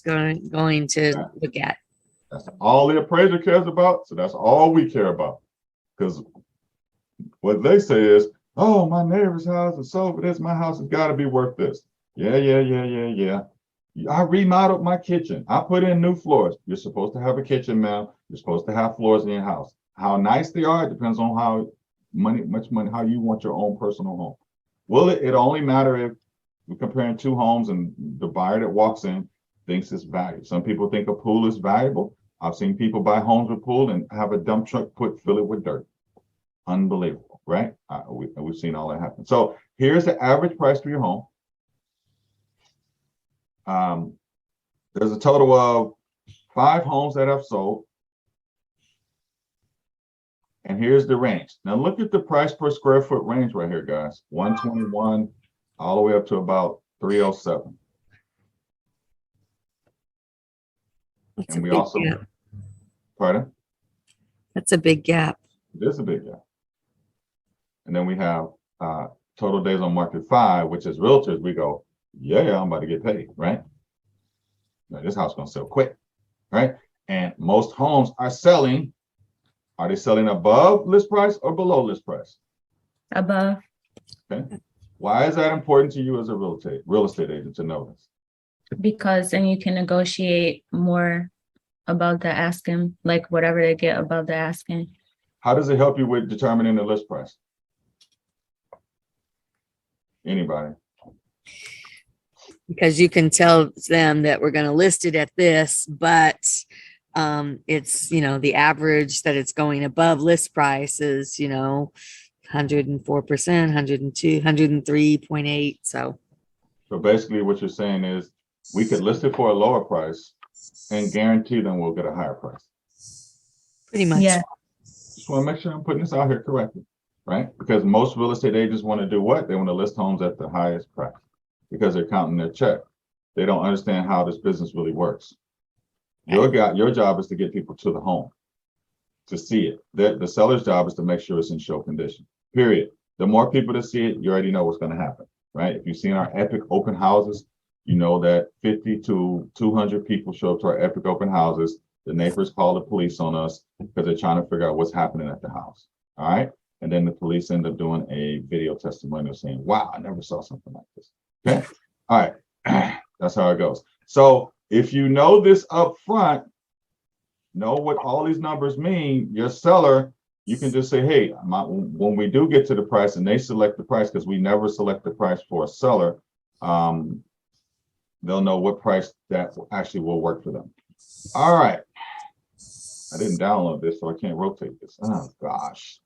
going to look at. That's all the appraiser cares about. So that's all we care about. Because what they say is, oh, my neighbor's house is sold for this. My house has got to be worth this. Yeah. I remodeled my kitchen. I put in new floors. You're supposed to have a kitchen, ma'am. You're supposed to have floors in your house. How nice they are depends on how much money, how you want your own personal home. Will it only matter if we're comparing two homes and the buyer that walks in thinks it's valuable. Some people think a pool is valuable. I've seen people buy homes with pool and have a dump truck fill it with dirt. Unbelievable, right? We've seen all that happen. So here's the average price for your home. There's a total of 5 homes that have sold. And here's the range. Now look at the price per square foot range right here, guys. 121 all the way up to about 307. That's and we also, gap. Pardon? That's a big gap. It is a big gap. And then we have total days on market 5, which is realtors. We go, yeah, I'm about to get paid, right? Now, this house is going to sell quick, right? And most homes are selling. Are they selling above list price or below list price? Above. Okay. Why is that important to you as a real estate agent to know this? Because then you can negotiate more about the asking, like whatever they get above the asking. How does it help you with determining the list price? Anybody? Because you can tell them that we're going to list it at this, but it's, the average that it's going above list price is, 104%, 102, 103.8. So basically what you're saying is we could list it for a lower price and guarantee them we'll get a higher price. Pretty much. Yeah. Just want to make sure I'm putting this out here correctly, right? Because most real estate agents want to do what? They want to list homes at the highest price because they're counting their check. They don't understand how this business really works. Your job is to get people to the home, to see it. The seller's job is to make sure it's in show condition, period. The more people that see it, you already know what's going to happen, right? If you've seen our epic open houses, you know that 50 to 200 people show up to our epic open houses. The neighbors call the police on us because they're trying to figure out what's happening at the house, all right? And then the police end up doing a video testimonial saying, wow, I never saw something like this, okay? All right, that's how it goes. So if you know this up front, know what all these numbers mean, your seller, you can just say, hey, when we do get to the price and they select the price, because we never select the price for a seller, they'll know what price that actually will work for them. All right. I didn't download this, so I can't rotate this. Oh, gosh.